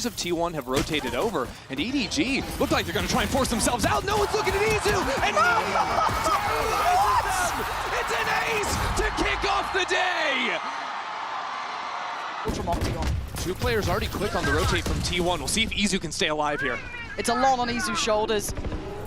legs of T1 have rotated over, and EDG look like they're going to try and force themselves out. No one's looking at Izu, and it's an ace to kick off the day! From Octagon. Two players already quick on the rotate from T1. We'll see if Izu can stay alive here. It's a lot on Izu's shoulders.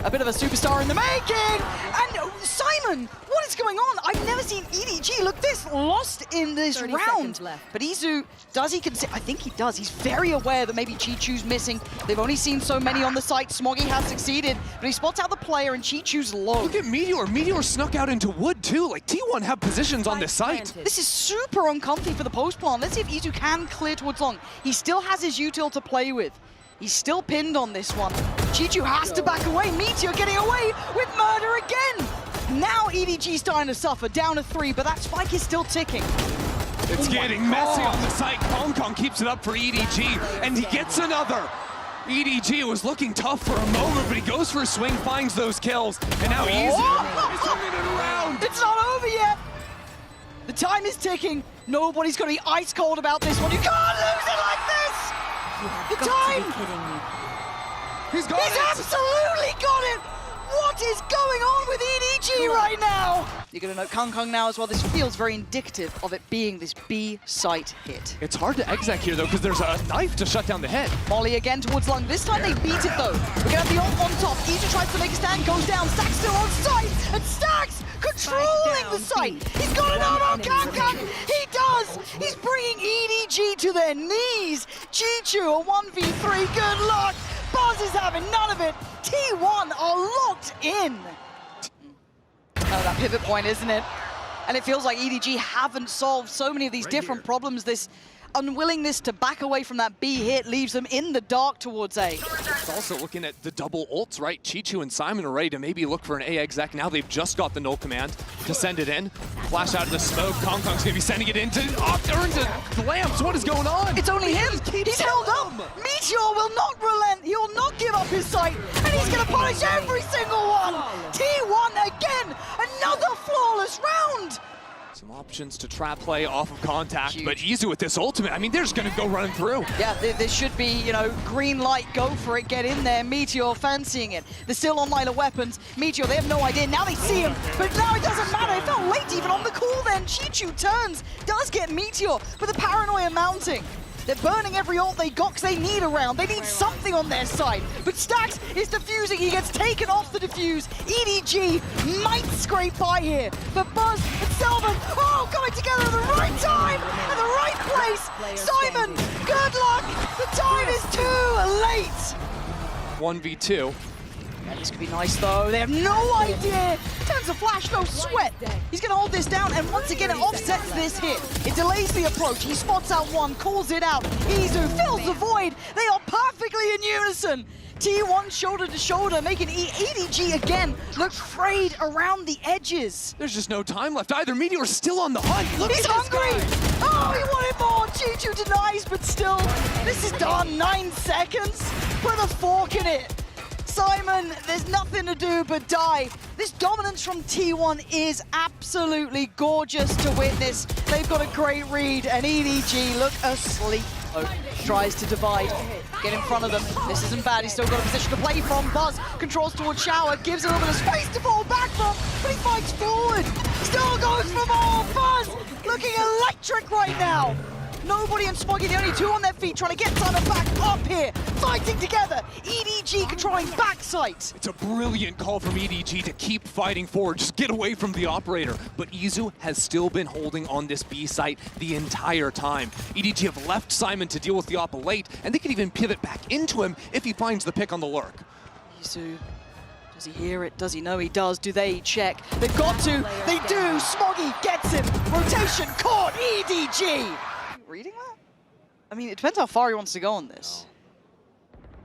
A bit of a superstar in the making! And Simon, what is going on? I've never seen EDG look this lost in this round. But Izu, does he consider? I think he does. He's very aware that maybe Chichu's missing. They've only seen so many on the site. Smoggy has succeeded, but he spots out the player and Chichu's low. Look at Meteor. Meteor snuck out into wood too. Like T1 have positions on this site. This is super uncomfy for the post plant. Let's see if Izu can clear towards long. He still has his util to play with. He's still pinned on this one. Chichu has to back away. Meteor getting away with murder again. Now EDG starting to suffer, down to 3, but that spike is still ticking. It's getting messy on the site. Hong Kong keeps it up for EDG, and he gets another. EDG was looking tough for a moment, but he goes for a swing, finds those kills, and now Izu is turning it around. It's not over yet. The time is ticking. Nobody's going to be ice cold about this one. You can't lose it like this. The time! He's got it! He's absolutely got it! What is going on with EDG right now? You're going to know Kong Kong now as well. This feels very indicative of it being this B site hit. It's hard to exec here though, because there's a knife to shut down the head. Molly again towards Lung. This time they beat it though. We're going to have the ult on top. Izu tries to make a stand, goes down. Stax still on site, and Stax controlling the site. He's got an arm on Kong. He does. He's bringing EDG to their knees. Chichu, a 1v3. Good luck. Buzz is having none of it. T1 are locked in. Oh, that pivot point, isn't it? And it feels like EDG haven't solved so many of these different problems. This unwillingness to back away from that B hit leaves them in the dark towards A. It's also looking at the double ults, right? Chichu and Simon are ready to maybe look for an A exec. Now they've just got the null command to send it in. Flash out of the smoke. Kong Kong's gonna be sending it into Lamps. What is going on? It's only him. He's held up. Meteor will not relent. He will not give up his sight. And he's gonna punish every single one. T1 again. Another flawless round. Some options to trap play off of contact, huge. But Izu with this ultimate, I mean, they're just gonna go running through. Yeah, there should be, you know, green light, go for it, get in there. Meteor fancying it. They're still on line of weapons. Meteor, they have no idea. Now they see him, but now it doesn't matter. It felt late even on the call then. Chichu turns, does get Meteor, but the paranoia mounting. They're burning every ult they got because they need a round. They need something on their side. But Stax is defusing. He gets taken off the defuse. EDG might scrape by here. But Buzz and Selvin, oh, coming together at the right time and the right place. Simon, good luck. The time is too late. 1v2. Yeah, this could be nice though. They have no idea. Turns a flash, no sweat. He's gonna hold this down, and once again it offsets this hit. It delays the approach. He spots out one, calls it out. Izu fills the void. They are perfectly in unison. T1 shoulder to shoulder, making EDG again look frayed around the edges. There's just no time left either. Meteor's still on the hunt. Look, he's hungry. Oh, he wanted more. Chichu denies, but still, this is done. 9 seconds. Put a fork in it. Simon, there's nothing to do but die. This dominance from T1 is absolutely gorgeous to witness. They've got a great read, and EDG look asleep. Tries to divide, get in front of them. This isn't bad, he's still got a position to play from. Buzz controls towards Shower, gives a little bit of space to fall back from, but he fights forward. Still goes for more. Buzz looking electric right now. Nobody and Smoggy, the only two on their feet, trying to get Simon back up here, fighting together. EDG controlling backside. It's a brilliant call from EDG to keep fighting forward, just get away from the operator. But Izu has still been holding on this B site the entire time. EDG have left Simon to deal with the op late, and they could even pivot back into him if he finds the pick on the lurk. Izu, does he hear it? Does he know he does? Do they check? They've got to. They do. Smoggy gets him. Rotation caught. EDG. Reading that? I mean, it depends how far he wants to go on this.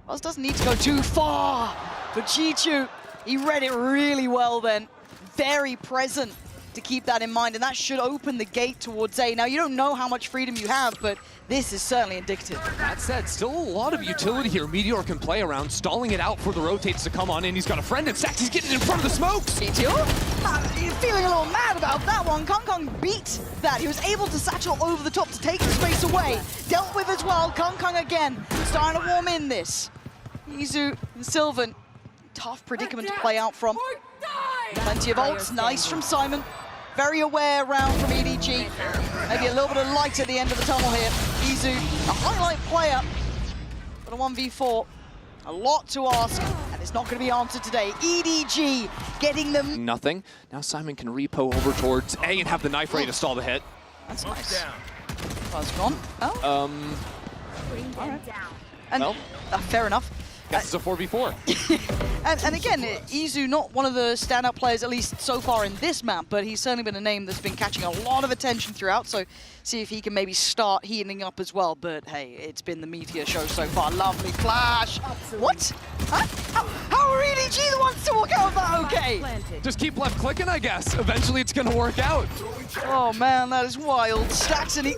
Buzz doesn't need to go too far. But Chichu, he read it really well then. Very present. to keep that in mind, and that should open the gate towards A. Now, you don't know how much freedom you have, but this is certainly indicative. That said, still a lot of utility here. Meteor can play around, stalling it out for the rotates to come on in. He's got a friend in Stacks. He's getting in front of the smokes. Meteor, feeling a little mad about that one. Kong beat that. He was able to satchel over the top to take the space away. Dealt with as well. Kong again, starting to warm in this. Izu and Sylvan, tough predicament to play out from. Plenty of ults, nice from Simon. Very aware round from EDG. Maybe a little bit of light at the end of the tunnel here. Izu, a highlight player, but a 1v4. A lot to ask, and it's not going to be answered today. EDG getting them. Nothing. Now Simon can repo over towards A and have the knife ready to stall the hit. That's nice. Buzz gone. Oh. All right. And well, fair enough. Guess it's a 4v4. and again, Izu, not one of the standout players, at least so far in this map, but he's certainly been a name that's been catching a lot of attention throughout, so see if he can maybe start heating up as well. But hey, it's been the Meteor show so far. Lovely flash. What? Huh? How are EDG the ones to walk out of that okay? Just keep left clicking, I guess. Eventually it's going to work out. Oh man, that is wild. Stacks and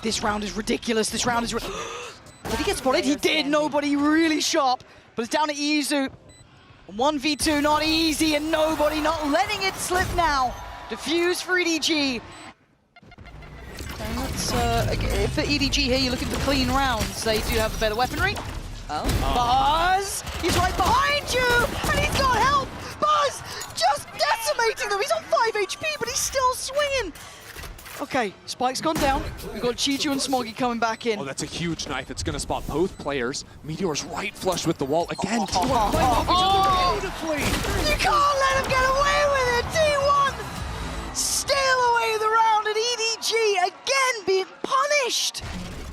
this round is ridiculous. This round is... Did he get spotted? He did. Nobody really sharp. But it's down to Izu. 1v2, not easy, and nobody not letting it slip now. Diffuse for EDG. And that's, for EDG here, you're looking for clean rounds. They do have a better weaponry. Oh. Buzz! He's right behind you! And he's got help! Buzz! Just decimating them! He's on 5 HP, but he's still swinging! Okay, Spike's gone down. We've got Chichu and Smoggy coming back in. Oh, that's a huge knife. It's going to spot both players. Meteor's right flush with the wall. Again, T1 beautifully. You can't let him get away with it! T1 steal away the round, and EDG again being punished.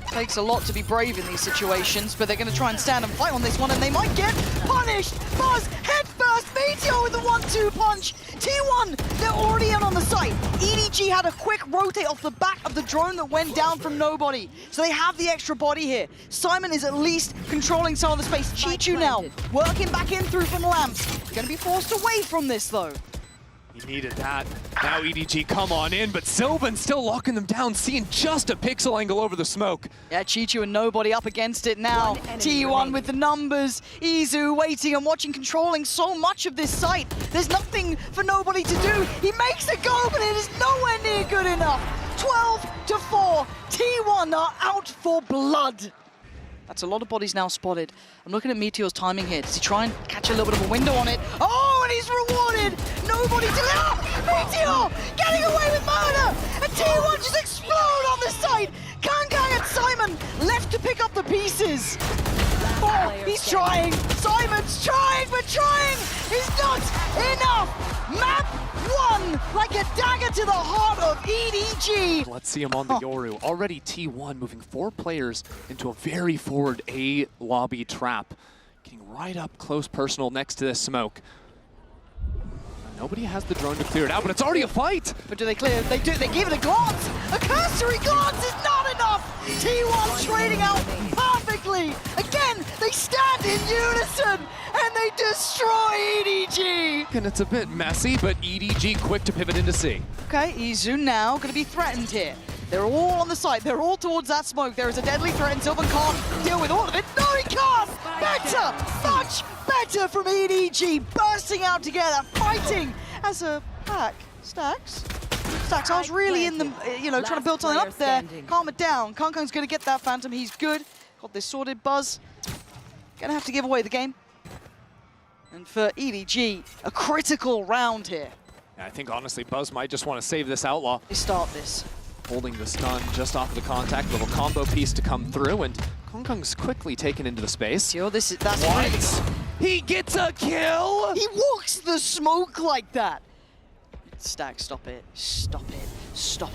Takes a lot to be brave in these situations, but they're going to try and stand and fight on this one, and they might get punished. Buzz, head first, Meteor with the 1-2 punch. T1, they're already in on the site. EDG had a quick rotate off the back of the drone that went down from nobody, so they have the extra body here. Simon is at least controlling some of the space. Chichu now, working back in through from Lamps. Going to be forced away from this, though. He needed that. Now EDG come on in, but Sylvan still locking them down, seeing just a pixel angle over the smoke. Yeah, Chichu and nobody up against it now. T1 with the numbers. Izu waiting and watching, controlling so much of this site. There's nothing for nobody to do. He makes a go, but it is nowhere near good enough. 12-4. T1 are out for blood. That's a lot of bodies now spotted. I'm looking at Meteor's timing here. Does he try and catch a little bit of a window on it? Oh, and he's rewarded! Nobody to... Ah! Meteor getting away with murder! And T1 just explode on the site! Kang and Simon left to pick up the pieces. Oh, he's trying. Simon's trying, but trying is not enough. Map 1, like a dagger to the heart of EDG. Let's see him on the Yoru. Already T1 moving 4 players into a very forward A lobby trap. Getting right up close personal next to this smoke. Nobody has the drone to clear it out, but it's already a fight. But do they clear? They do. They give it a glance. A cursory glance is not enough. T1 trading out perfectly. Again, they stand in unison and they destroy EDG. And it's a bit messy, but EDG quick to pivot into C. Okay, Izu now going to be threatened here. They're all on the side. They're all towards that smoke. There is a deadly threat, and Sylvan can't deal with all of it. No, he can't! Better! Much better from EDG. Bursting out together, fighting as a pack. Stacks, I was really in the, trying to build something up there. Calm it down. Kang's going to get that Phantom. He's good. Got this sorted. Buzz. Going to have to give away the game. And for EDG, a critical round here. I think, honestly, Buzz might just want to save this Outlaw. They start this. Holding the stun just off of the contact, little combo piece to come through, and Kang's quickly taken into the space. Yo, that's what? He gets a kill! He walks the smoke like that. Stack, stop it. Stop it. Stop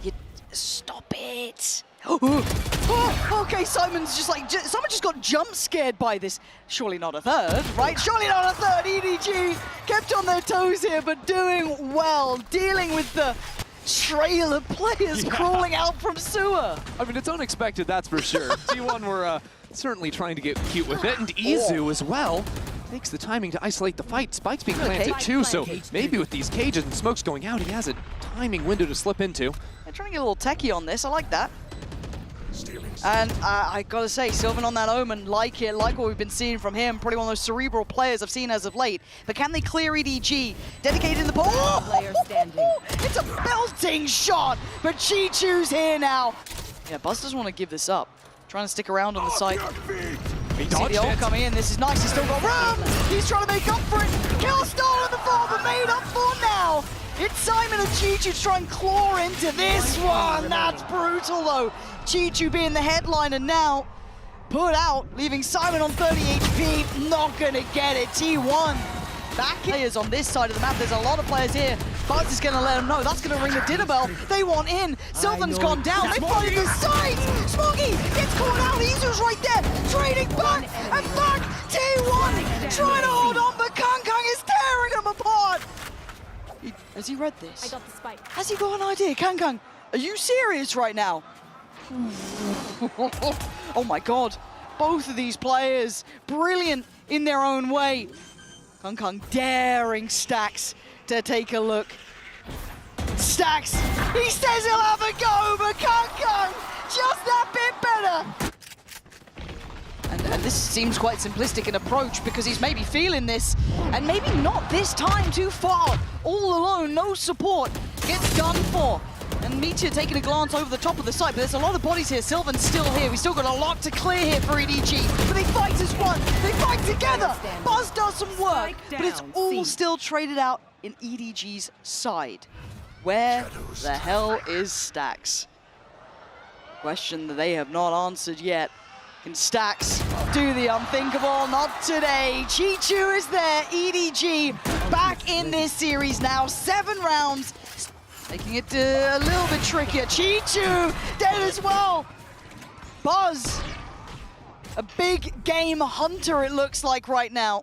it. Stop it. Oh, okay, Simon's just like, someone just got jump scared by this. Surely not a third, right? Surely not a third. EDG kept on their toes here, but doing well, dealing with the trail of players crawling out from sewer. I mean, it's unexpected, that's for sure. T1 were certainly trying to get cute with it, and Izu as well. Makes the timing to isolate the fight. Spike's being Okay. planted too, so maybe with these cages and smokes going out, he has a timing window to slip into. They're trying to get a little techie on this. I like that. And I gotta say, Sylvan on that Omen, like what we've been seeing from him. Probably one of those cerebral players I've seen as of late. But can they clear EDG? Dedicated in the ball. Player standing. It's a belting shot, but Chi-Chu's here now. Yeah, Buzz doesn't want to give this up. Trying to stick around on the side. He See dodged the ult it. coming in. This is nice. He's still got room. He's trying to make up for it. Kill stolen the ball, but made up for now. It's Simon and Chi-Chu to try and claw into this one. That's brutal, though. Chi-Chu being the headliner now. Put out, leaving Simon on 30 HP. Not going to get it. T1 back players on this side of the map. There's a lot of players here. Buzz is going to let them know. That's going to ring the dinner bell. They want in. Sylvan's gone down. They find the sides. Smoggy gets caught out. Izu's right there. Trading back and back. T1 trying to hold on, but Kang is tearing them apart. Has he read this? I got the spike. Has he got an idea? Kang, are you serious right now? Oh my god. Both of these players, brilliant in their own way. Kang daring Stax to take a look. Stax, he says he'll have a go, but Kang just that bit better. And this seems quite simplistic in approach because he's maybe feeling this, and maybe not this time too far. All alone, no support, gets done for. And Meteor taking a glance over the top of the site, but there's a lot of bodies here. Sylvan's still here. We still got a lot to clear here for EDG, but they fight as one. They fight together. Buzz does some work, but it's all still traded out in EDG's side. Where the hell is Stax? Question that they have not answered yet. Can Stax do the unthinkable? Not today. Chi-Chu is there. EDG back in this series now. 7 rounds. Making it a little bit trickier. Chi-Chu dead as well. Buzz, a big game hunter it looks like right now.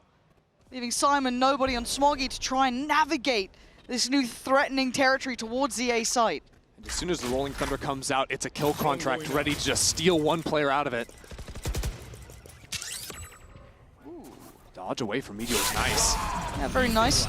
Leaving Simon, nobody on Smoggy to try and navigate this new threatening territory towards the A site. And as soon as the Rolling Thunder comes out, it's a kill contract ready to just steal one player out of it. Ooh, dodge away from Meteor is nice. Yeah, very nice.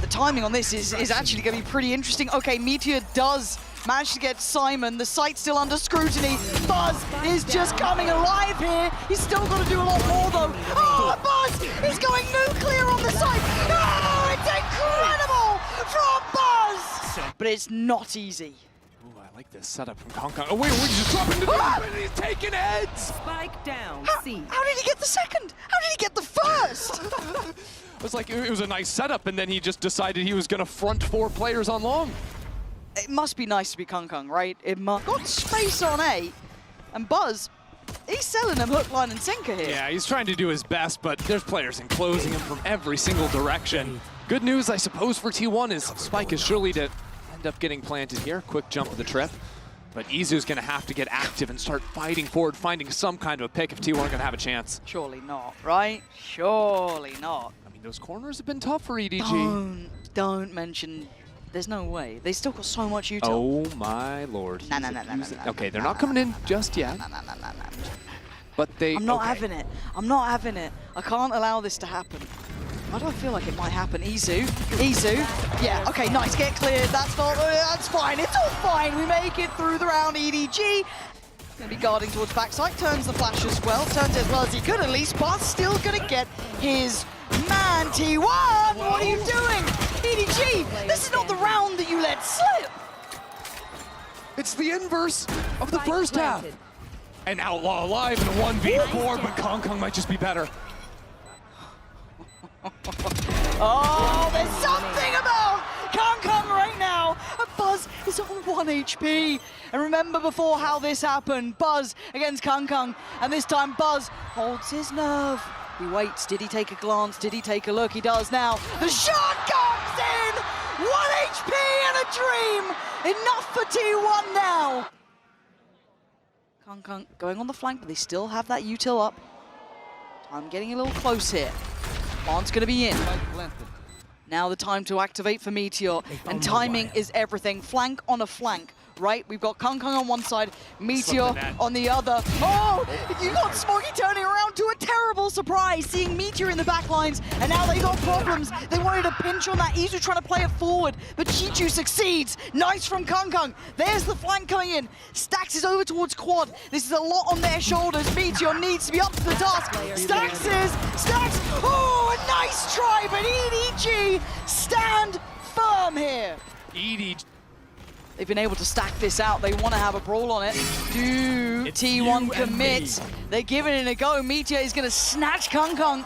The timing on this is actually going to be pretty interesting. Okay, Meteor does manage to get Simon. The site's still under scrutiny. Buzz is just coming alive here. He's still got to do a lot more, though. Oh, Buzz is going nuclear on the site. Oh, it's incredible from Buzz! But it's not easy. Ooh, I like this setup from Kang. Oh, wait, we're just dropping the and he's taking heads! Spike down. C. How did he get the second? How did he get the first? It was like, it was a nice setup, and then he just decided he was going to front 4 players on long. It must be nice to be Kang, right? It must. Got space on A, and Buzz, he's selling them hook, line, and sinker here. Yeah, he's trying to do his best, but there's players enclosing him from every single direction. Good news, I suppose, for T1 is Spike is surely to end up getting planted here. Quick jump of the trip. But Izu's going to have to get active and start fighting forward, finding some kind of a pick if T1 are going to have a chance. Surely not, right? Surely not. I mean, those corners have been tough for EDG. Don't mention. There's no way. They still got so much util. Oh my lord. Okay, they're not coming in just yet. But they. I'm not having it. I'm not having it. I can't allow this to happen. Why do I feel like it might happen? Izu. Yeah, okay, nice. Get cleared. That's fine. It's all fine. We make it through the round. EDG. Gonna be guarding towards backside. Turns the flash as well. Turns it as well as he could at least. But still gonna get his man. T1. What are you doing? EDG. This is not the round that you let slip. It's the inverse of the first half. An Outlaw alive in a 1v4, but Kang might just be better. Oh, there's something about Kang right now. And Buzz is on 1 HP. And remember before how this happened. Buzz against Kang. And this time Buzz holds his nerve. He waits. Did he take a glance? Did he take a look? He does now. The shot comes in! 1 HP and a dream! Enough for T1 now. Kang going on the flank, but they still have that util up. I'm getting a little close here. Bond's going to be in. Now the time to activate for Meteor, and timing is everything. Flank on a flank. right? We've got Kung on one side, Meteor that. on the other. Oh, you got Smoggy turning around to a terrible surprise, seeing Meteor in the back lines, and now they got problems. They wanted to pinch on that. Izu trying to play it forward, but Chichu succeeds. Nice from Kung. There's the flank coming in. Stax is over towards Quad. This is a lot on their shoulders. Meteor needs to be up to the task. Stax, oh, a nice try, but EDG stand firm here. EDG. They've been able to stack this out. They want to have a brawl on it. Do It's T1 you and commit? me. They're giving it a go. Meteor is going to snatch Kung.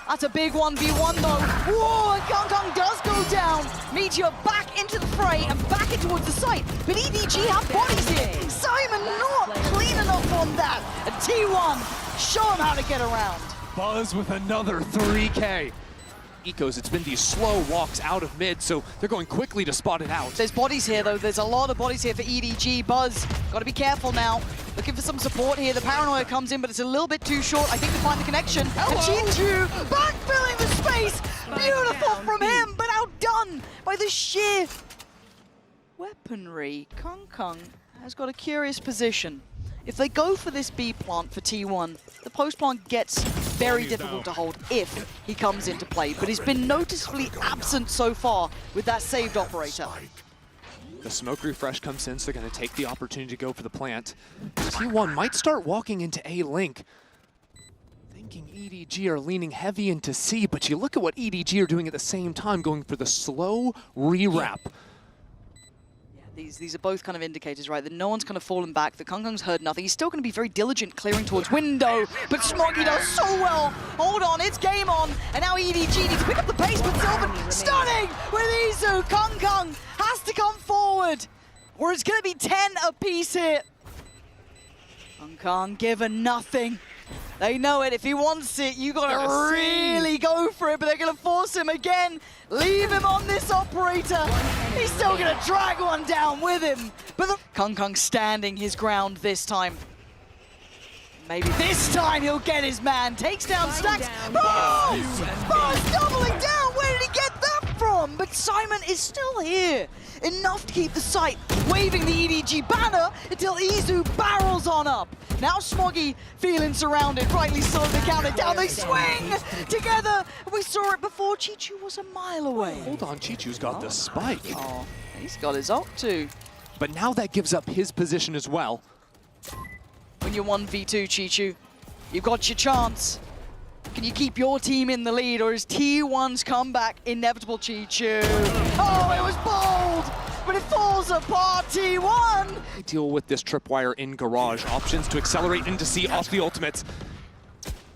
That's a big 1v1 though. Whoa, and Kung does go down. Meteor back into the fray and back in towards the site. But EDG have bodies here. Simon not clean enough on that. And T1, show him how to get around. Buzz with another 3K. Ecos, it's been these slow walks out of mid, so they're going quickly to spot it out. There's bodies here though. There's a lot of bodies here for EDG. Buzz, got to be careful now. Looking for some support here. The paranoia comes in, but it's a little bit too short. I think to find the connection. And Chichu backfilling the space. Beautiful from him, but outdone by the sheer weaponry. Kung has got a curious position. If they go for this B plant for T1, the post plant gets very difficult to hold if he comes into play, but he's been noticeably absent so far with that saved operator. The smoke refresh comes in, so they're going to take the opportunity to go for the plant. T1 might start walking into A link. Thinking EDG are leaning heavy into C, but you look at what EDG are doing at the same time, going for the slow re-wrap. These are both kind of indicators, right, that no one's kind of fallen back, that Kung's heard nothing. He's still going to be very diligent clearing towards window, but Smoggy does so well. Hold on, it's game on, and now EDG needs to pick up the pace, but Sylvan stunning with Izu. Kung has to come forward, or it's going to be 10 apiece here. Kung given nothing. They know it. If he wants it, you gotta really go for it, but they're gonna force him again. Leave him on this operator. He's still gonna drag one down with him. But the Kung standing his ground this time. Maybe this time he'll get his man. Takes down Stax. Buzz doubling down. Where did he get that from? But Simon is still here. Enough to keep the site waving the EDG banner until Izu barrels on up. Now Smoggy feeling surrounded, rightly so, they count it down, they swing together. We saw it before, Chichu was a mile away. Hold on, Chichu's got the spike. Oh, he's got his ult too. But now that gives up his position as well. When you're 1v2, Chichu, you've got your chance. Can you keep your team in the lead, or is T1's comeback inevitable, Chichu? Oh, it was bold, but it falls apart, T1! Deal with this tripwire in garage. Options to accelerate into C off the ultimates.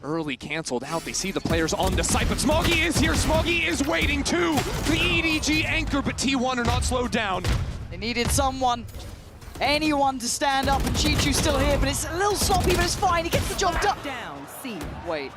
Early canceled out. They see the players on the site, but Smoggy is here. Smoggy is waiting too. The EDG anchor, but T1 are not slowed down. They needed someone, anyone to stand up, and Chichu's still here, but it's a little sloppy, but it's fine. He gets the job done. Down, C. Wait.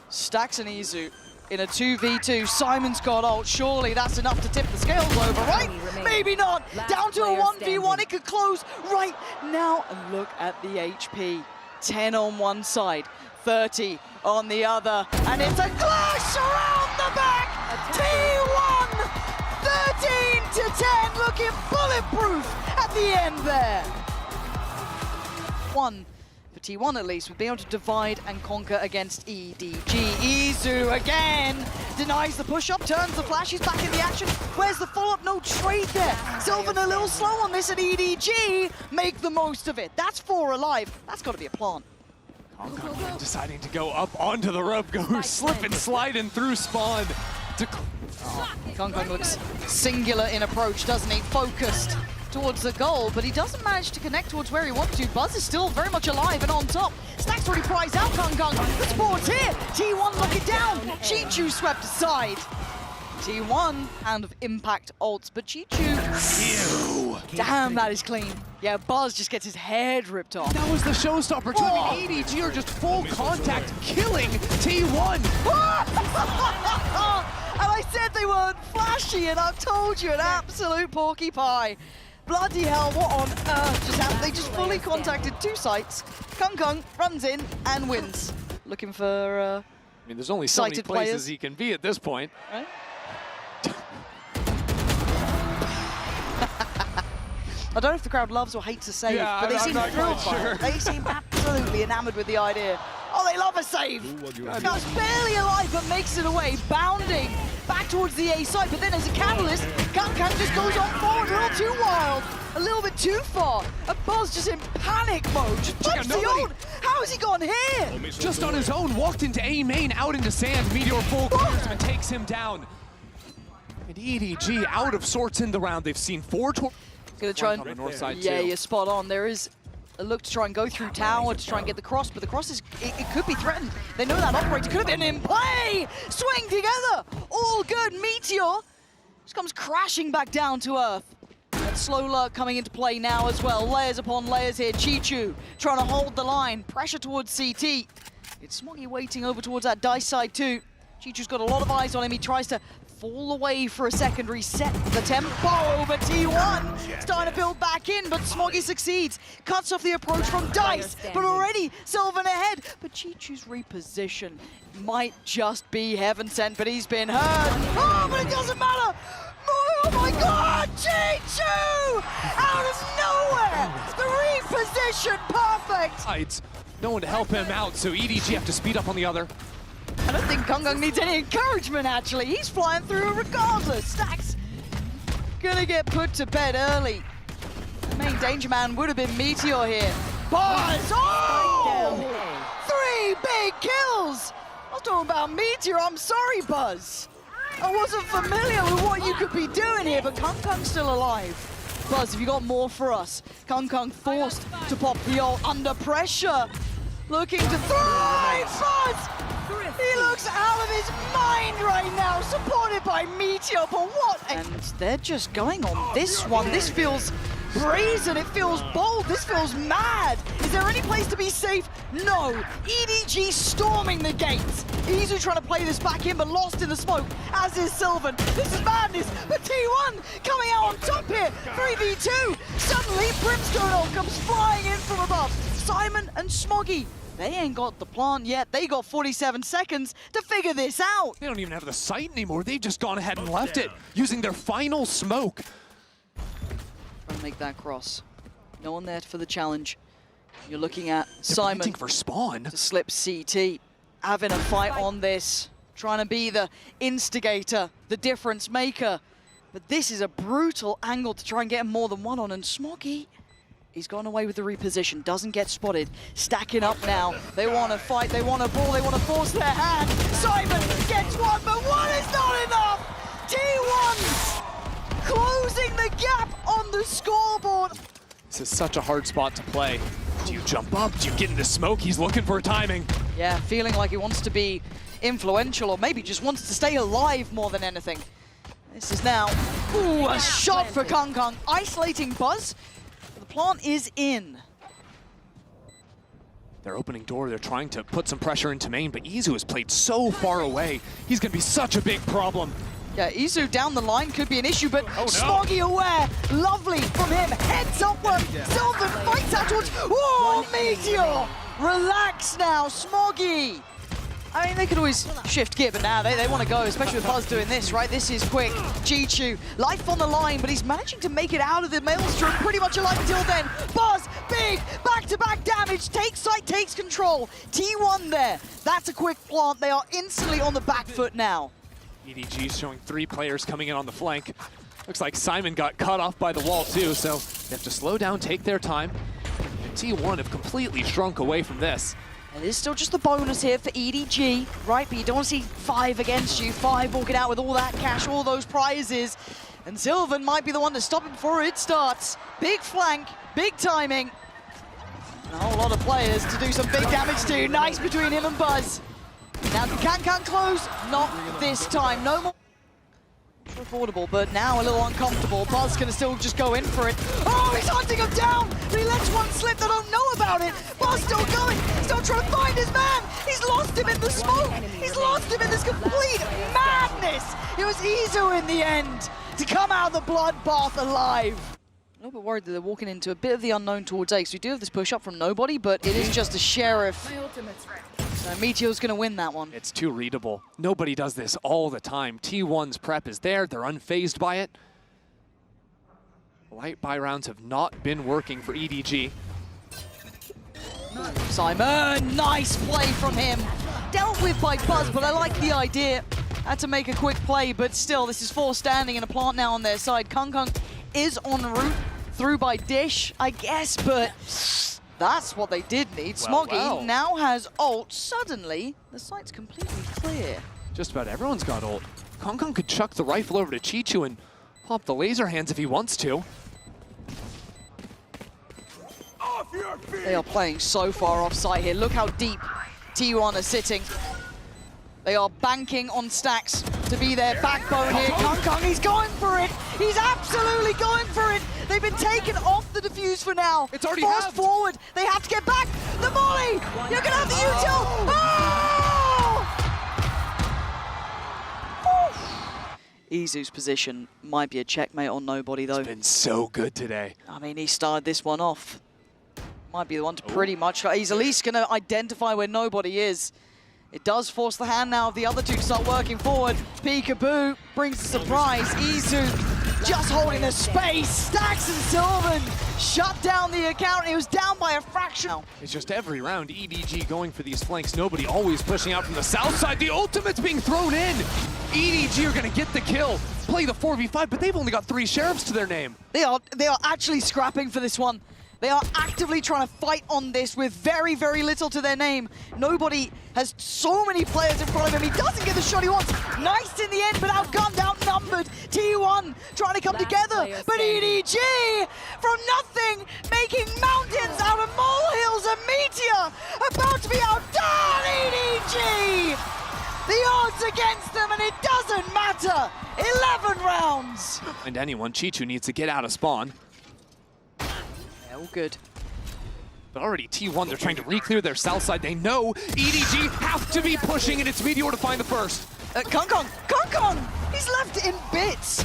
Stax and Izu in a 2v2. Simon's got ult. Surely that's enough to tip the scales over, right? Maybe not. Down to a 1v1. It could close right now. And look at the HP. 10 on one side, 30 on the other. And it's a clash around the back. T1, 13 to 10, looking bulletproof at the end there. One. For T1 at least, would be able to divide and conquer against EDG. Izu again denies the push-up, turns the flash, he's back in the action. Where's the follow-up? No trade there. Sylvan a little slow on this, and EDG make the most of it. That's 4 alive. That's got to be a plant. Kung deciding to go up onto the rope, go slip and sliding through spawn. Kung looks singular in approach, doesn't he? Focused towards the goal, but he doesn't manage to connect towards where he wants to. Buzz is still very much alive and on top. Stax already prized out Kung. The sport's here. T1 lock it down. Chichu swept aside. T1 hand of impact ults, but Chichu. Damn, that is clean. Yeah, Buzz just gets his head ripped off. That was the showstopper too. I mean, EDG are just full contact killing T1. And I said they weren't flashy, and I've told you, an absolute porky pie. Bloody hell, what on earth just happened? They just fully contacted 2 sites. Kung runs in and wins. Looking for I mean, there's only so many sighted places players. he can be at this point. Right? I don't know if the crowd loves or hates a save, Yeah, but they I'm seem not thrilled quite by sure. it. They seem absolutely enamored with the idea. Oh, they love a save. Guy's barely alive, but makes it away, bounding back towards the A side. But then as a catalyst, Kang just goes on forward, a little too wild, a little bit too far. And Buzz just in panic mode, just Check out bumps the nobody. ult. How has he gone here? Just on his own, walked into A main, out into sand. Meteor full clears him and takes him down. And EDG out of sorts in the round. They've seen 4 Gonna try on the north side yeah, too. you're spot on. There is a look to try and go through tower to try and get the cross, but the cross is, it could be threatened. They know that operator could have been in play. Swing together, all good. Meteor just comes crashing back down to earth. That slow lurk coming into play now as well. Layers upon layers here. Chichu trying to hold the line. Pressure towards CT. It's Smoggy waiting over towards that dice side too. Chichu's got a lot of eyes on him. He tries to fall away for a second, reset the tempo over T1. Starting to build back in, but Smoggy succeeds. Cuts off the approach from Dice, but already Sylvan ahead. But Chichu's reposition might just be heaven sent, but he's been hurt. Oh, but it doesn't matter. Oh my God, Chichu! Out of nowhere, the reposition, perfect. Sides. No one to help him out, so EDG have to speed up on the other. I don't think Kang needs any encouragement, actually. He's flying through regardless. Stacks gonna get put to bed early. The main danger man would have been Meteor here. Buzz! Oh! 3 big kills! I was talking about Meteor. I'm sorry, Buzz. I wasn't familiar with what you could be doing here, but Kang's still alive. Buzz, have you got more for us? Kang forced to pop the ult under pressure. Looking to thrive! Buzz! He looks out of his mind right now, supported by Meteor, but what? And they're just going on this one. This feels brazen, it feels bold, this feels mad. Is there any place to be safe? No. EDG storming the gates. Izu trying to play this back in, but lost in the smoke, as is Sylvan. This is madness, but T1 coming out on top here. 3v2. Suddenly, Brimstone ult comes flying in from above. Simon and Smoggy. They ain't got the plant yet. They got 47 seconds to figure this out. They don't even have the site anymore. They've just gone ahead and left it, using their final smoke. Trying to make that cross. No one there for the challenge. You're looking at They're Simon waiting for spawn. to slip CT. Having a fight on this. Trying to be the instigator, the difference maker. But this is a brutal angle to try and get more than one on. And Smoggy, he's gone away with the reposition, doesn't get spotted. Stacking up now. They want to fight, they want to ball, they want to force their hand. Simon gets one, but one is not enough! T1 closing the gap on the scoreboard. This is such a hard spot to play. Do you jump up? Do you get into smoke? He's looking for timing. Yeah, feeling like he wants to be influential, or maybe just wants to stay alive more than anything. This is now, ooh, a shot for Kang. Isolating Buzz. The plant is in. They're opening door. They're trying to put some pressure into main, but Izu has played so far away. He's going to be such a big problem. Yeah, Izu down the line could be an issue, but no. Smoggy aware. Lovely from him. Heads upward. Sylvan fights out towards. Whoa, Meteor! Relax now, Smoggy. I mean, they could always shift gear, but now they want to go, especially with Buzz doing this, right? This is quick. Chichu, life on the line, but he's managing to make it out of the maelstrom pretty much alive until then. Buzz, big, back-to-back damage, takes sight, takes control. T1 there. That's a quick plant. They are instantly on the back foot now. EDG showing 3 players coming in on the flank. Looks like Simon got cut off by the wall too, so they have to slow down, take their time. And T1 have completely shrunk away from this. It is still just the bonus here for EDG, right? But you don't want to see 5 against you, 5 walking out with all that cash, all those prizes. And Sylvan might be the one to stop it before it starts. Big flank, big timing. And a whole lot of players to do some big damage to. Nice between him and Buzz. Now can close, not this time. No more. Affordable, but now a little uncomfortable. Buzz gonna still just go in for it. Oh, he's hunting him down! He lets one slip, they don't know about it. Buzz still going, still trying to find his man. He's lost him in the smoke. He's lost him in this complete madness. It was Izu in the end to come out of the bloodbath alive. A little bit worried that they're walking into a bit of the unknown towards Ace. We do have this push up from nobody, but it is just a sheriff. So Meteor's gonna win that one. It's too readable. Nobody does this all the time. T1's prep is there. They're unfazed by it. Light buy rounds have not been working for EDG. Simon, nice play from him. Dealt with by Buzz, but I like the idea. Had to make a quick play, but still, this is 4 standing and a plant now on their side. Kung is en route through by Dish, I guess, but that's what they did need. Smoggy now has ult. Suddenly, the site's completely clear. Just about everyone's got ult. Kung could chuck the rifle over to Chichu and pop the laser hands if he wants to. They are playing so far off site here. Look how deep T1 are sitting. They are banking on Stacks to be their backbone here. Kung, he's going for it. He's absolutely going for it. They've been taken off the defuse for now. It's already forced forward. They have to get back. The molly. You're gonna have the util. Oh! Izu's position might be a checkmate on nobody though. It's been so good today. I mean, he started this one off. Might be the one to pretty much. He's at least going to identify where nobody is. It does force the hand now of the other two to start working forward. Peekaboo brings the surprise. Izu just holding the space. Stacks and Sylvan shut down the account. He was down by a fraction. It's just every round EDG going for these flanks. Nobody always pushing out from the south side. The ultimate's being thrown in. EDG are going to get the kill, play the 4v5, but they've only got 3 sheriffs to their name. They are actually scrapping for this one. They are actively trying to fight on this with very, very little to their name. Nobody has so many players in front of him. He doesn't get the shot he wants. Nice in the end, but outgunned, outnumbered. T1 trying to come together, but EDG from nothing, making mountains out of molehills. A meteor about to be outdone. EDG! The odds against them, and it doesn't matter. 11 rounds. And anyone, Chichu needs to get out of spawn. All good. But already T1, they're trying to re-clear their south side. They know EDG have to be pushing, and it's Meteor to find the first. Kung, he's left in bits.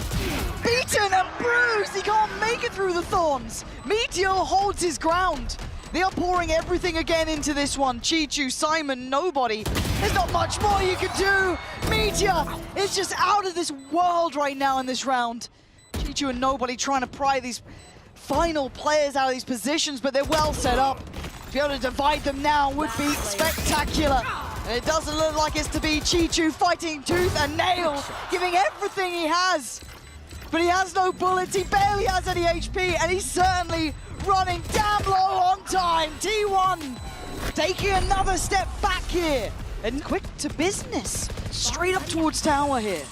Beaten and bruised, he can't make it through the thorns. Meteor holds his ground. They are pouring everything again into this one. Chichu, Simon, nobody. There's not much more you can do. Meteor is just out of this world right now in this round. Chichu and nobody trying to pry these final players out of these positions, but they're well set up. To be able to divide them now would be spectacular. And it doesn't look like it's to be. Chichu fighting tooth and nail, giving everything he has. But he has no bullets, he barely has any HP, and he's certainly running damn low on time. T1 taking another step back here. And quick to business. Straight up towards tower here.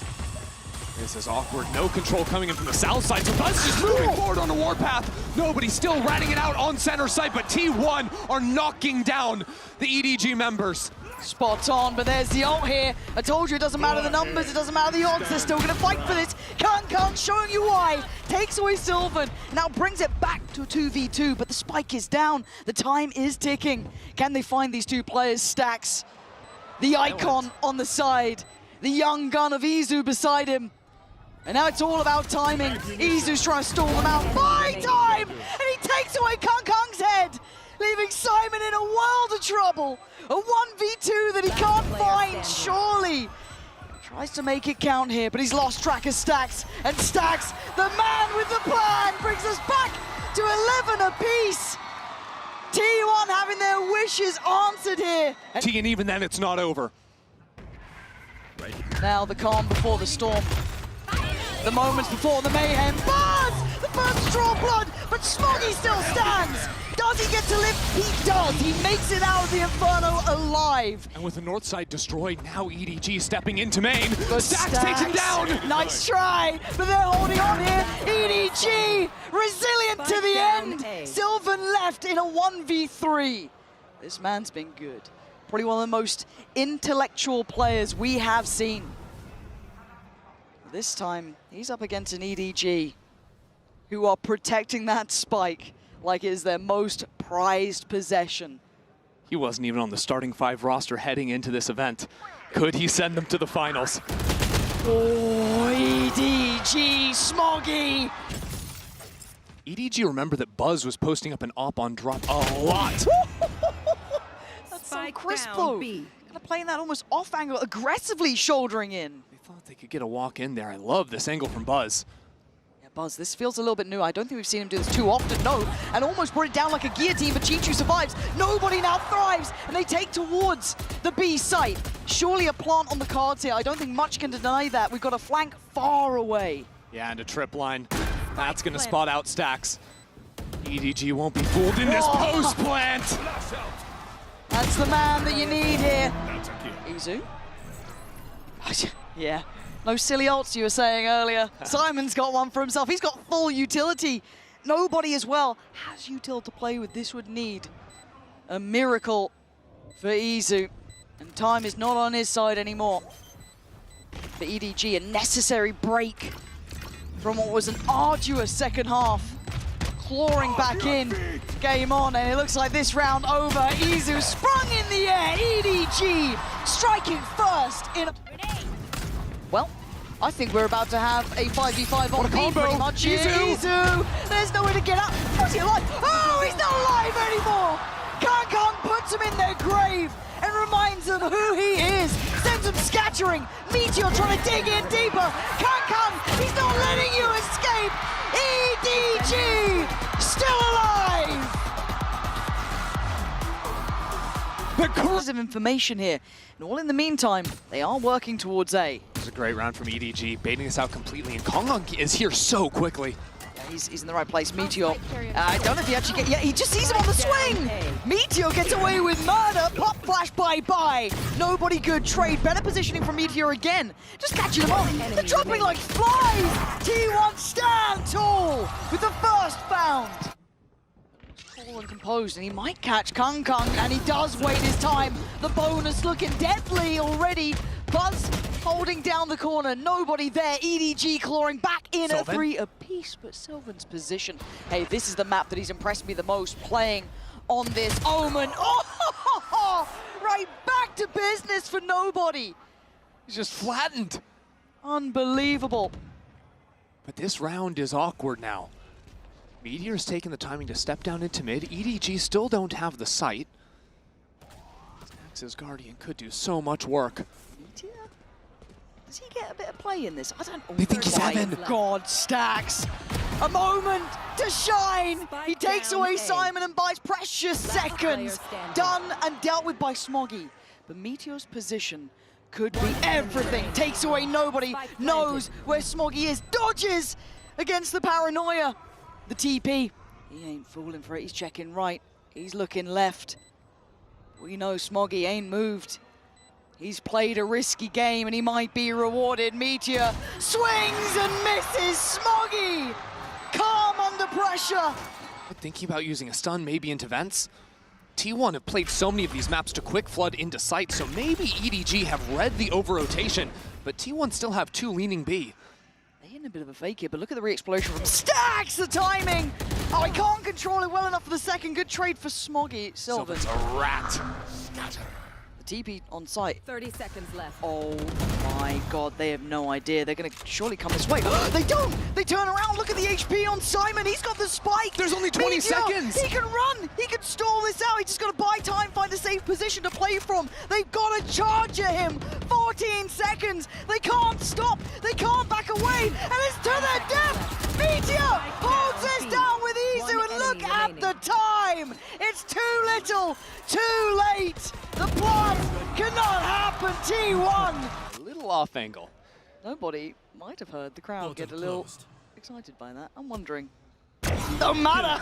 This is awkward. No control coming in from the south side. So Buzz is moving forward on the warpath. Nobody still ratting it out on center side, but T1 are knocking down the EDG members. Spot on, but there's the ult here. I told you it doesn't matter the numbers, it doesn't matter the odds. They're still going to fight for this. Kung showing you why. Takes away Sylvan. Now brings it back to a 2v2, but the spike is down. The time is ticking. Can they find these two players? Stacks. The icon on the side. The young gun of Izu beside him. And now it's all about timing. Izu's trying to stall them out. Buy time! And he takes away Kung's head, leaving Simon in a world of trouble. A 1v2 that he can't find, surely. Tries to make it count here, but he's lost track of Stacks. And Stacks, the man with the plan, brings us back to 11 apiece. T1 having their wishes answered here. And even then, it's not over. Now the calm before the storm. The moments before the mayhem. Buzz! The first to draw blood, but Smoggy still stands. Does he get to live? He does. He makes it out of the Inferno alive. And with the north side destroyed, now EDG stepping into main. But Stacks takes him down. Nice try, but they're holding on here. EDG, resilient to the end. Sylvan left in a 1v3. This man's been good. Probably one of the most intellectual players we have seen. This time, he's up against an EDG who are protecting that spike like it is their most prized possession. He wasn't even on the starting 5 roster heading into this event. Could he send them to the finals? Oh, EDG, Smoggy! EDG, remember that Buzz was posting up an op on drop a lot. That's so crisp though. Kind of playing that almost off angle, aggressively shouldering in. They thought they could get a walk in there. I love this angle from Buzz. Yeah, Buzz, this feels a little bit new. I don't think we've seen him do this too often, no. And almost brought it down like a guillotine, but Chichu survives. Nobody now thrives, and they take towards the B site. Surely a plant on the cards here. I don't think much can deny that. We've got a flank far away. Yeah, and a trip line. That's going to spot out Stacks. EDG won't be fooled in this post plant. That's the man that you need here. Izu? Yeah. No silly ults you were saying earlier. Simon's got one for himself. He's got full utility. Nobody as well has util to play with. This would need a miracle for Izu. And time is not on his side anymore. For EDG, a necessary break from what was an arduous second half. Clawing back in, game on, and it looks like this round over. Izu sprung in the air, EDG striking first in a... Well, I think we're about to have a 5v5 on B pretty much. Izu! There's nowhere to get up. What's he alive? Oh, he's not alive anymore! Kang puts him in their grave and reminds them who he is. Sends them scattering. Meteor trying to dig in deeper. Kang, he's not letting you escape. EDG still alive! The cause of information here. And all in the meantime, they are working towards A. It was a great round from EDG, baiting this out completely, and Kong is here so quickly. Yeah, he's in the right place. Meteor, I don't know if he actually gets... Yeah, he just sees him on the swing! Meteor gets away with murder. Pop flash, bye-bye. Nobody good trade. Better positioning from Meteor again. Just catching them up. They're dropping like flies. T1 stand tall with the first found. Cool and composed, and he might catch Kang, and he does wait his time. The bonus looking deadly already. Buzz holding down the corner, nobody there. EDG clawing back in at 3 apiece, but Sylvan's position. Hey, this is the map that he's impressed me the most, playing on this Omen. Oh, right back to business for nobody. He's just flattened. Unbelievable. But this round is awkward now. Meteor's taking the timing to step down into mid. EDG still don't have the sight. Stax's Guardian could do so much work. Meteor? Does he get a bit of play in this? I don't know. They think he's Heaven. God, Stax. A moment to shine. He takes away Simon and buys precious seconds. Done and dealt with by Smoggy. But Meteor's position could be everything. Takes away nobody. Knows where Smoggy is. Dodges against the paranoia. The TP. He ain't fooling for it. He's checking right. He's looking left. We know Smoggy ain't moved. He's played a risky game and he might be rewarded. Meteor swings and misses. Smoggy calm under pressure. Thinking about using a stun maybe into vents. T1 have played so many of these maps to quick flood into sight, so maybe EDG have read the over-rotation, but T1 still have 2 leaning B. They're in a bit of a fake here, but look at the re-explosion from Stacks, the timing! Oh, I can't control it well enough for the second. Good trade for Smoggy. Sylvan's a rat. The TP on site. 30 seconds left. Oh my god, they have no idea. They're going to surely come this way. They don't! They turn around, look at the HP on Simon. He's got the spike. There's only 20 seconds. He can run. He can stall this out. He's just got to buy time, find a safe position to play from. They've got to charge at him. 14 seconds. They can't stop. They can't back away. And it's to their death. Meteor holds this down with Izu, and look at the time. It's too little, too late. The plan cannot happen, T1. A little off angle. Nobody might have heard the crowd get a little excited by that. I'm wondering. No matter.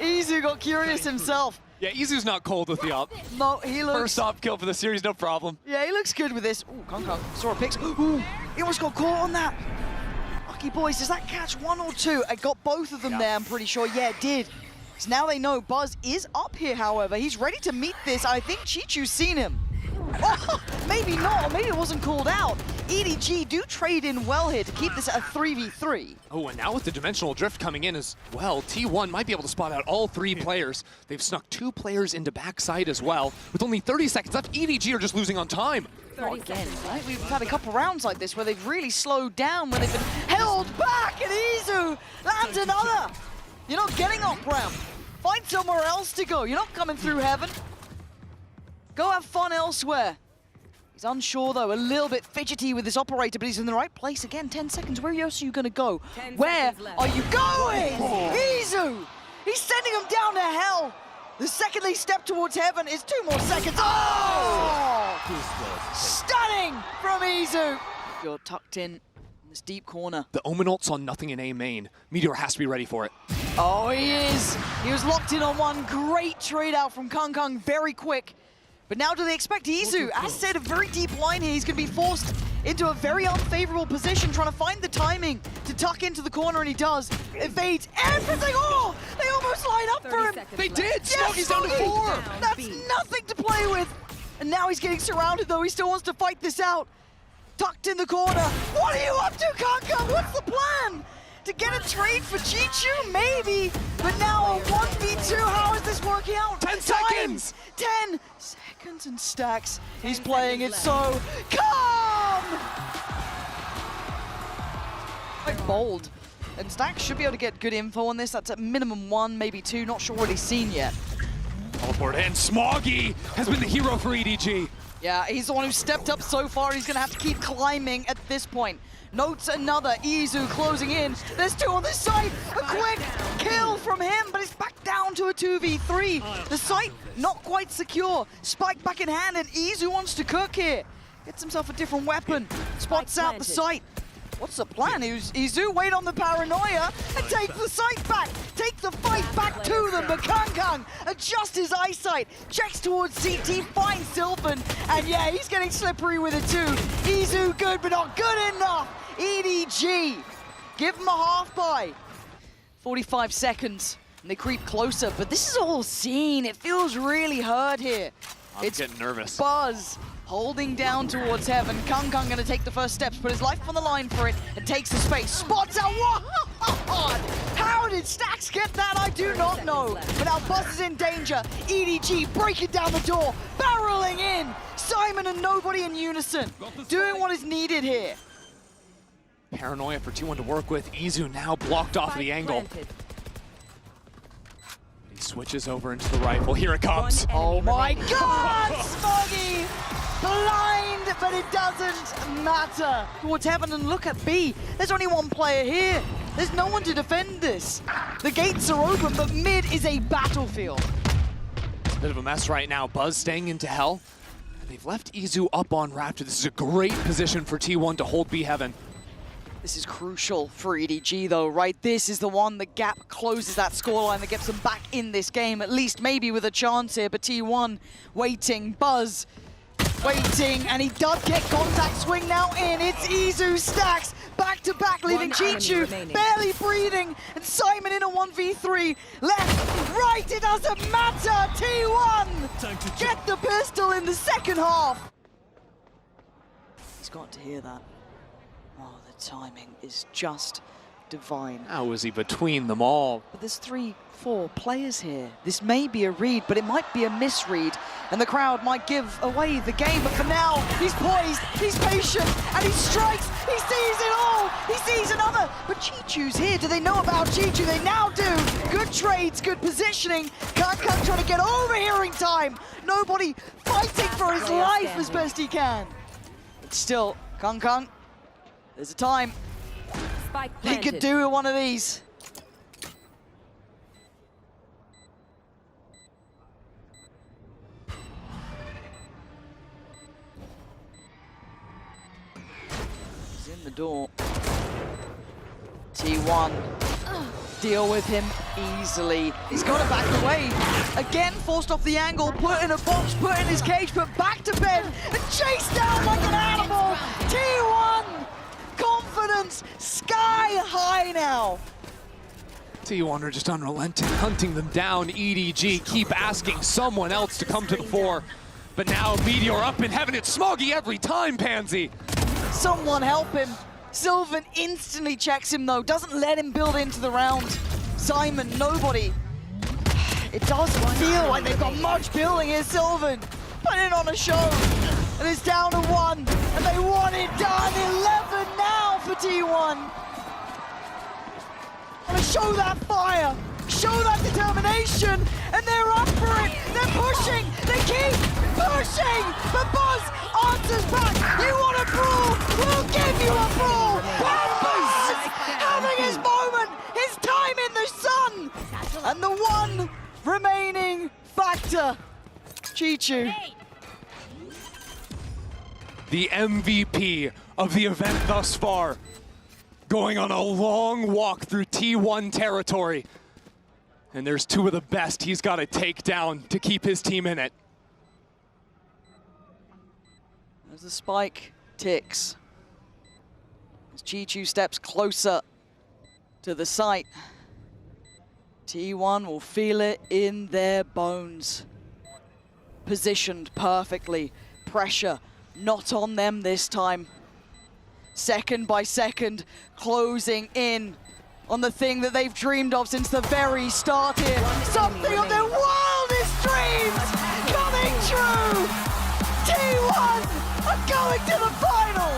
Izu got curious himself. Yeah, Izu's not cold with the op. No, he looks... First op kill for the series, no problem. Yeah, he looks good with this. Ooh, Kong saw a picks. Ooh, he almost got caught on that. Lucky boys, does that catch 1 or 2? I got both of them there, I'm pretty sure. Yeah, it did. So now they know Buzz is up here, however. He's ready to meet this. I think Chichu's seen him. Oh, maybe not, maybe it wasn't called out. EDG do trade in well here to keep this at a 3v3. Oh, and now with the dimensional drift coming in as well, T1 might be able to spot out all 3 players. They've snuck 2 players into backside as well. With only 30 seconds left, EDG are just losing on time. Not again, right? We've had a couple rounds like this where they've really slowed down, where they've been held back, and Izu lands another. You're not getting up ramp. Find somewhere else to go. You're not coming through heaven. Go have fun elsewhere. He's unsure though, a little bit fidgety with this operator, but he's in the right place again. 10 seconds, where else are you gonna go? 10 Where seconds left. are you going? Izu! He's sending him down to hell. The second they step towards heaven is 2 more seconds. Oh! Stunning from Izu. You're tucked in this deep corner. The Omen ult's on nothing in A main. Meteor has to be ready for it. Oh, he is. He was locked in on one. Great trade out from Kung, very quick. But now do they expect Izu? As said, a very deep line here. He's going to be forced into a very unfavorable position, trying to find the timing to tuck into the corner, and he does. Evades everything. Oh, they almost line up for him. They did! Yes, Smoggy's down to Smoggy! 4! That's nothing to play with. And now he's getting surrounded, though. He still wants to fight this out. Tucked in the corner. What are you up to, Kung? What's the plan? To get a trade for Chichu? Maybe. But now a 1v2. How is this working out? 10 seconds! 10 seconds and Stacks. He's playing it so calm! Quite bold. And Stacks should be able to get good info on this. That's at minimum 1, maybe 2. Not sure what he's seen yet. Teleport in. Smoggy has been the hero for EDG. Yeah, he's the one who stepped up so far. He's going to have to keep climbing at this point. Notes another. Izu closing in. There's 2 on this side. A quick kill from him, but it's back down to a 2v3. The site not quite secure. Spike back in hand, and Izu wants to cook here. Gets himself a different weapon. Spots out the site. What's the plan? Izu wait on the paranoia and take the site back. Take the fight back to them. But Kung adjusts his eyesight. Checks towards CT, finds Sylvan. And yeah, he's getting slippery with it too. Izu good, but not good enough. EDG, give him a half buy. 45 seconds, and they creep closer. But this is all seen. It feels really hurt here. It's getting nervous. Buzz holding down towards heaven. Kung gonna take the first steps, put his life on the line for it, and takes the space. Spots out. What? How did Stacks get that? I do not know. But now Buzz is in danger. EDG breaking down the door, barreling in. Simon and nobody in unison, doing what is needed here. Paranoia for T1 to work with. Izu now blocked off of the angle. He switches over into the rifle. Here it comes. Oh my God, Smoggy! Blind, but it doesn't matter. Towards heaven, and look at B. There's only 1 player here. There's no one to defend this. The gates are open, but mid is a battlefield. It's a bit of a mess right now. Buzz staying into hell. And they've left Izu up on Raptor. This is a great position for T1 to hold B heaven. This is crucial for EDG though, right? This is the one that gap closes that scoreline that gets them back in this game, at least maybe with a chance here. But T1 waiting, Buzz waiting, and he does get contact. Swing now in, it's Izu, Stacks, back to back, leaving Chichu barely breathing, and Simon in a 1v3. Left, right, it doesn't matter. T1 get the pistol in the second half. He's got to hear that. Oh, the timing is just divine. How is he between them all? But there's 3-4 players here. This may be a read, but it might be a misread, and the crowd might give away the game. But for now, he's poised, he's patient, and he strikes. He sees it all. He sees another. But Chichu's here. Do they know about Chichu? They now do. Good trades, good positioning. Kung trying to get overhearing time. Nobody fighting for his life as best he can. But still, Kung, there's a time. He could do with one of these. He's in the door. T1 deal with him easily. He's got to back away. Again, forced off the angle, put in a box, put in his cage, put back to bed, and chased down like an animal. T1! Confidence sky high now. T1 are just unrelenting, hunting them down. EDG keep asking someone else to come to the fore. But now Meteor up in heaven. It's Smoggy every time, Pansy. Someone help him. Sylvan instantly checks him though, doesn't let him build into the round. Simon, nobody. It doesn't feel like they've got much building here. Sylvan putting on a show. And it's down to 1, and they want it done. 11 now for T1. Want to show that fire, show that determination, and they're up for it. They're pushing, they keep pushing. But Buzz answers back. You want a brawl? We'll give you a brawl. Pampers having his moment, his time in the sun. And the one remaining factor, Chichu. The MVP of the event thus far, going on a long walk through T1 territory. And there's two of the best he's got to take down to keep his team in it. As the spike ticks, as Chichu steps closer to the site, T1 will feel it in their bones. Positioned perfectly, pressure not on them this time. Second by second, closing in on the thing that they've dreamed of since the very start here. Something of their wildest dreams coming true! T1 are going to the finals!